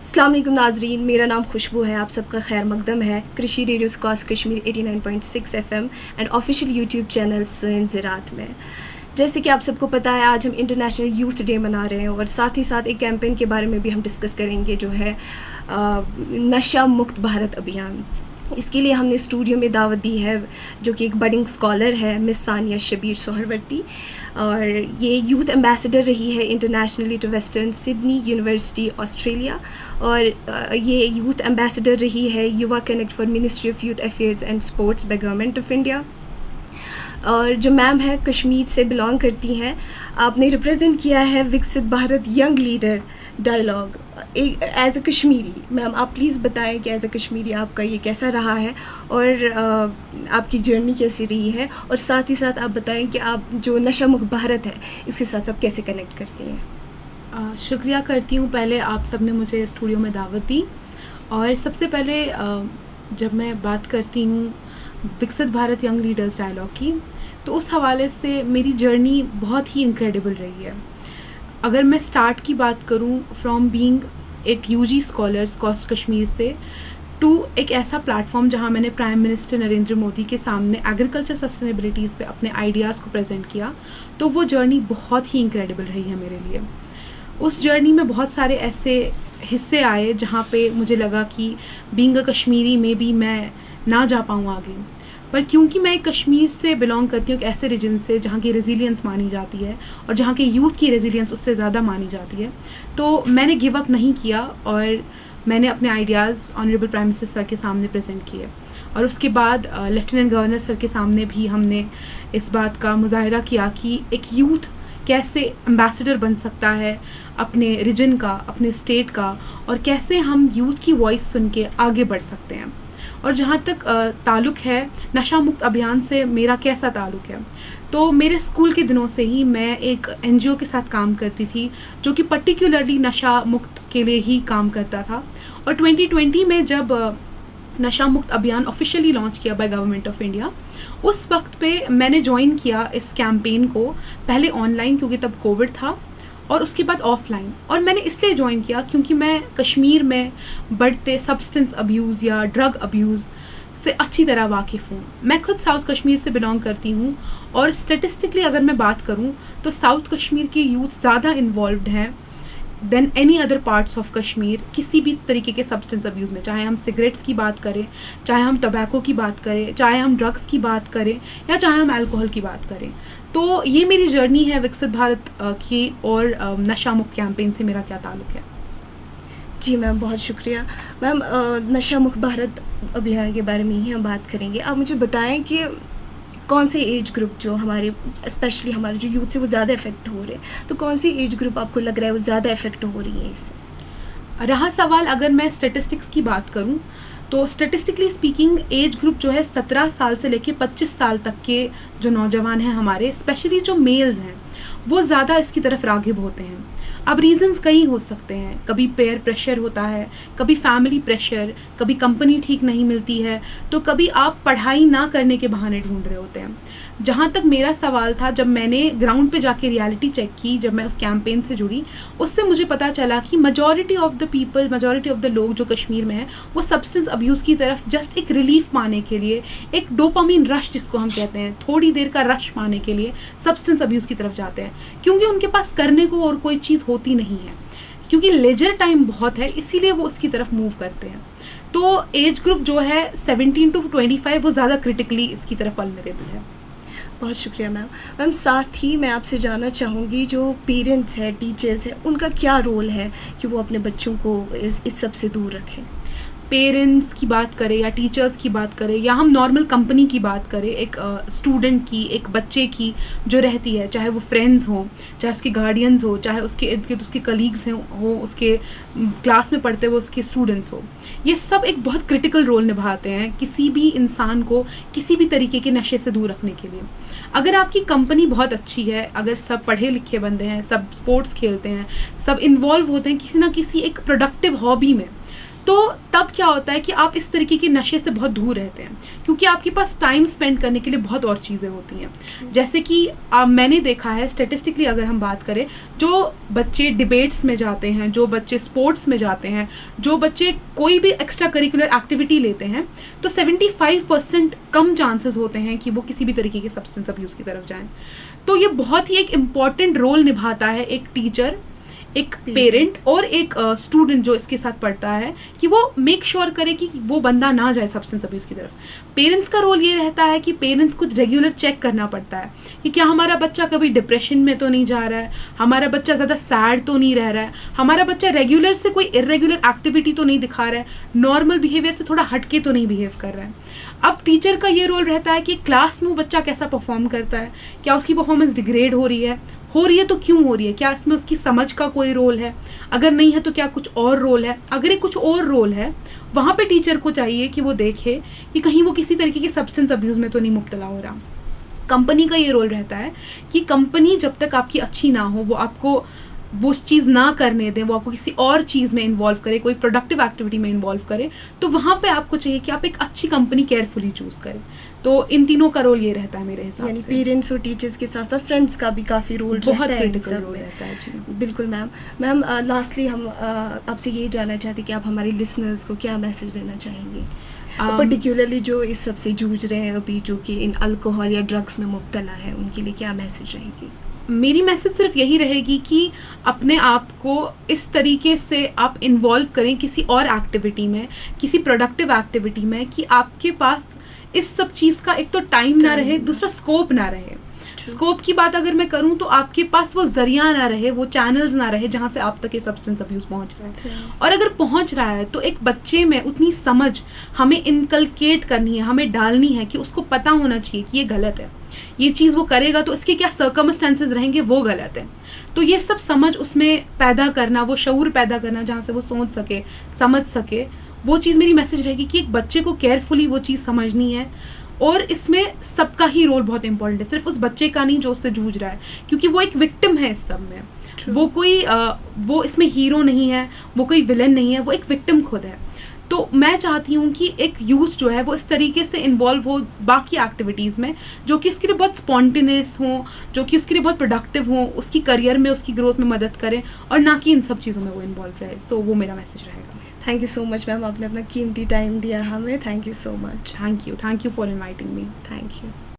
अस्सलाम वालेकुम नाजरीन, मेरा नाम खुशबू है। आप सबका खैर मकदम है कृषि radio SKUAST Kashmir 89.6 FM and official YouTube channel सन ज़रात में। जैसे कि आप सबको पता है, आज हम इंटरनेशनल यूथ डे मना रहे हैं और साथ ही साथ एक कैंपेन के बारे में भी हम डिस्कस करेंगे जो है नशा मुक्त भारत अभियान। इसके लिए हमने स्टूडियो में दावत दी है जो कि एक बडिंग स्कॉलर है, मिस सानिया शबीर सोहरवर्ती, और ये यूथ एम्बेसडर रही है internationally to Western Sydney University Australia, और ये यूथ एम्बेसडर रही है Yuva connect for ministry of youth affairs and sports by government of India. और जो मैम है कश्मीर से बिलोंग करती हैं। आपने रिप्रेजेंट किया है Viksit Bharat young leader dialogue as a Kashmiri. Ma'am, आप प्लीज़ बताएं कि एज अ कश्मीरी आपका ये कैसा रहा है और आपकी जर्नी कैसी रही है, और साथ ही साथ आप बताएं कि आप जो नशा मुक्त भारत है इसके साथ आप कैसे कनेक्ट करती हैं। शुक्रिया करती हूँ पहले आप सब ने मुझे स्टूडियो में दावत दी। और सबसे पहले जब मैं बात करती हूँ विकसित भारत यंग लीडर्स डायलॉग की, तो उस हवाले से मेरी जर्नी बहुत ही इनक्रेडिबल रही है। अगर मैं स्टार्ट की बात करूं फ्रॉम बीइंग एक यूजी स्कॉलर कॉस्ट कश्मीर से टू एक ऐसा प्लेटफॉर्म जहां मैंने प्राइम मिनिस्टर नरेंद्र मोदी के सामने एग्रीकल्चर सस्टेनेबिलिटीज़ पे अपने आइडियाज़ को प्रेजेंट किया, तो वो जर्नी बहुत ही इनक्रेडिबल रही है मेरे लिए। उस जर्नी में बहुत सारे ऐसे हिस्से आए जहाँ पे मुझे लगा कि बीइंग अ कश्मीरी में भी मैं ना जा पाऊँ आगे, पर क्योंकि मैं एक कश्मीर से बिलोंग करती हूँ, एक ऐसे रीजन से जहाँ की रेजिलियंस मानी जाती है और जहाँ के यूथ की रेजिलियंस उससे ज़्यादा मानी जाती है, तो मैंने गिव अप नहीं किया और मैंने अपने ideas honourable prime minister sir के सामने प्रेजेंट किए। और उसके बाद लेफ्टिनेंट गवर्नर सर के सामने भी हमने इस बात का मुजाहरा किया कि एक यूथ कैसे एम्बेसडर बन सकता है अपने रीजन का, अपने स्टेट का, और कैसे हम यूथ की वॉइस सुन के आगे बढ़ सकते हैं। और जहाँ तक ताल्लुक़ है नशा मुक्त अभियान से, मेरा कैसा ताल्लुक़ है, तो मेरे स्कूल के दिनों से ही मैं एक एनजीओ के साथ काम करती थी जो कि पर्टिकुलरली नशा मुक्त के लिए ही काम करता था। और 2020 में जब नशा मुक्त अभियान ऑफिशियली लॉन्च किया बाय गवर्नमेंट ऑफ इंडिया, उस वक्त पे मैंने ज्वाइन किया इस कैंपेन को, पहले ऑनलाइन क्योंकि तब कोविड था, और उसके बाद ऑफलाइन। और मैंने इसलिए ज्वाइन किया क्योंकि मैं कश्मीर में बढ़ते सब्सटेंस अब्यूज़ या ड्रग अब्यूज़ से अच्छी तरह वाकिफ़ हूँ। मैं खुद साउथ कश्मीर से बिलोंग करती हूँ, और स्टेटिस्टिकली अगर मैं बात करूँ तो साउथ कश्मीर के यूथ ज़्यादा इन्वॉल्व्ड हैं then any other parts of Kashmir किसी भी तरीके के सब्सटेंस अब्यूज़ में, चाहे हम सिगरेट्स की बात करें, चाहे हम टबैको की बात करें, चाहे हम ड्रग्स की बात करें, या चाहे हम अल्कोहल की बात करें। तो ये मेरी जर्नी है विकसित भारत की, और नशा मुक्त कैंपेन से मेरा क्या ताल्लुक़ है। जी मैम, बहुत शुक्रिया। मैम, नशा मुक्त भारत अभियान के बारे में ही हम बात करेंगे। आप मुझे बताएं कि कौन से एज ग्रुप जो हमारे स्पेशली हमारे जो यूथ से वो ज़्यादा इफ़ेक्ट हो रहे हैं, तो कौन सी एज ग्रुप आपको लग रहा है वो ज़्यादा इफ़ेक्ट हो रही है इससे? रहा सवाल अगर मैं स्टेटिस्टिक्स की बात करूं, तो स्टेटिस्टिकली स्पीकिंग एज ग्रुप जो है 17 साल से लेके 25 साल तक के जो नौजवान हैं हमारे, स्पेशली जो मेल्स हैं, वो ज़्यादा इसकी तरफ राग़िब होते हैं। अब रीज़न्स कई हो सकते हैं, कभी पेयर प्रेशर होता है, कभी फैमिली प्रेशर, कभी कंपनी ठीक नहीं मिलती है, तो कभी आप पढ़ाई ना करने के बहाने ढूंढ रहे होते हैं। जहाँ तक मेरा सवाल था, जब मैंने ग्राउंड पे जाके रियलिटी चेक की, जब मैं उस कैंपेन से जुड़ी, उससे मुझे पता चला कि majority of the people, majority of the लोग जो कश्मीर में हैं, वो सब्सटेंस अब्यूज़ की तरफ जस्ट एक रिलीफ पाने के लिए, एक डोपामिन रश जिसको हम कहते हैं, थोड़ी देर का रश पाने के लिए सब्सटेंस अब्यूज़ की तरफ जाते हैं, क्योंकि उनके पास करने को और कोई चीज़ होती नहीं है, क्योंकि लेजर टाइम बहुत है, इसीलिए वो उसकी तरफ मूव करते हैं। तो एज ग्रुप जो है 17 to 25 वो ज़्यादा क्रिटिकली इसकी तरफ वल्नरेबल है। बहुत शुक्रिया मैम। मैम, साथ ही मैं आपसे जानना चाहूँगी जो पेरेंट्स हैं, टीचर्स हैं, उनका क्या रोल है कि वो अपने बच्चों को इस सब से दूर रखें? पेरेंट्स की बात करें या टीचर्स की बात करें, या हम नॉर्मल कंपनी की बात करें, एक स्टूडेंट की, एक बच्चे की जो रहती है, चाहे वो फ्रेंड्स हों, चाहे उसके गार्डियंस हो, चाहे उसके इर्द गिर्द उसके कलीग्स हो, उसके क्लास में पढ़ते हुए उसके स्टूडेंट्स हो, ये सब एक बहुत क्रिटिकल रोल निभाते हैं किसी भी इंसान को किसी भी तरीके के नशे से दूर रखने के लिए। अगर आपकी कंपनी बहुत अच्छी है, अगर सब पढ़े लिखे बंदे हैं, सब स्पोर्ट्स खेलते हैं, सब इन्वॉल्व होते हैं किसी ना किसी एक प्रोडक्टिव हॉबी में, तो तब क्या होता है कि आप इस तरीके के नशे से बहुत दूर रहते हैं, क्योंकि आपके पास टाइम स्पेंड करने के लिए बहुत और चीज़ें होती हैं। जैसे कि मैंने देखा है स्टेटिस्टिकली अगर हम बात करें, जो बच्चे डिबेट्स में जाते हैं, जो बच्चे स्पोर्ट्स में जाते हैं, जो बच्चे कोई भी एक्स्ट्रा करिकुलर एक्टिविटी लेते हैं, तो 75% कम चांसेस होते हैं कि वो किसी भी तरीके के सब्सटेंस अब्यूज़ की तरफ जाएं। तो ये बहुत ही एक इम्पॉर्टेंट रोल निभाता है एक टीचर, एक पेरेंट और एक स्टूडेंट जो इसके साथ पढ़ता है, कि वो मेक श्योर करे कि वो बंदा ना जाए सब्सटेंस अब्यूज़ की तरफ। पेरेंट्स का रोल ये रहता है कि पेरेंट्स को रेगुलर चेक करना पड़ता है कि क्या हमारा बच्चा कभी डिप्रेशन में तो नहीं जा रहा है, हमारा बच्चा ज़्यादा सैड तो नहीं रह रहा है, हमारा बच्चा रेगुलर से कोई इरेगुलर एक्टिविटी तो नहीं दिखा रहा है, नॉर्मल बिहेवियर से थोड़ा हटके तो नहीं बिहेव कर रहा है। अब टीचर का ये रोल रहता है कि क्लास में वो बच्चा कैसा परफॉर्म करता है, क्या उसकी परफॉर्मेंस डिग्रेड हो रही है तो क्यों हो रही है, क्या इसमें उसकी समझ का कोई रोल है, अगर नहीं है तो क्या कुछ और रोल है। अगर ये कुछ और रोल है, वहाँ पे टीचर को चाहिए कि वो देखे कि कहीं वो किसी तरीके के सब्सटेंस अब्यूज़ में तो नहीं मुब्तला हो रहा। कंपनी का ये रोल रहता है कि कंपनी जब तक आपकी अच्छी ना हो, वो आपको वो चीज़ ना करने दें, वो आपको किसी और चीज़ में इन्वॉल्व करे, कोई प्रोडक्टिव एक्टिविटी में इन्वॉल्व करे, तो वहाँ पे आपको चाहिए कि आप एक अच्छी कंपनी केयरफुली चूज़ करें। तो इन तीनों का रोल ये रहता है मेरे हिसाब से। पेरेंट्स और टीचर्स के साथ साथ फ्रेंड्स का भी काफ़ी रोल बहुत रहता है क्रिटिकल रोल रहता है जी। बिल्कुल मैम लास्टली हम आपसे ये जानना चाहते हैं कि आप हमारे लिसनर्स को क्या मैसेज देना चाहेंगे, पर्टिकुलरली जो इस सब से जूझ रहे हैं अभी, जो कि इन अल्कोहल या ड्रग्स में मुब्तला है, उनके लिए क्या मैसेज रहेगी? मेरी मैसेज सिर्फ यही रहेगी कि अपने आप को इस तरीके से आप इन्वॉल्व करें किसी और एक्टिविटी में, किसी प्रोडक्टिव एक्टिविटी में, कि आपके पास इस सब चीज़ का एक तो टाइम ना रहे, दूसरा स्कोप ना रहे। स्कोप की बात अगर मैं करूं तो आपके पास वो जरिया ना रहे, वो चैनल्स ना रहे जहां से आप तक ये सब्सटेंस अब्यूज़ पहुंच रहा है। और अगर पहुंच रहा है तो एक बच्चे में उतनी समझ हमें इनकलकेट करनी है, हमें डालनी है कि उसको पता होना चाहिए कि ये गलत है, ये चीज़ वो करेगा तो इसके क्या सर्कमस्टेंसेस रहेंगे, वो गलत है। तो ये सब समझ उसमें पैदा करना, वो शऊर पैदा करना जहाँ से वो सोच सके, समझ सके, वो चीज़ मेरी मैसेज रहेगी कि एक बच्चे को केयरफुली वो चीज़ समझनी है। और इसमें सबका ही रोल बहुत इंपॉर्टेंट है, सिर्फ उस बच्चे का नहीं जो उससे जूझ रहा है, क्योंकि वो एक विक्टिम है इस सब में। वो कोई वो इसमें हीरो नहीं है, वो कोई विलन नहीं है, वो एक विक्टिम खुद है। तो मैं चाहती हूँ कि एक यूथ जो है वो इस तरीके से इन्वॉल्व हो बाकी एक्टिविटीज़ में, जो कि उसके लिए बहुत स्पॉन्टेनियस हो, जो कि उसके लिए बहुत प्रोडक्टिव हो, उसकी करियर में, उसकी ग्रोथ में मदद करें, और ना कि इन सब चीज़ों में वो इन्वॉल्व रहे। सो वो मेरा मैसेज रहेगा। Thank you so much ma'am, आपने अपना कीमती टाइम दिया हमें। Thank you so much. Thank you for inviting me. Thank you.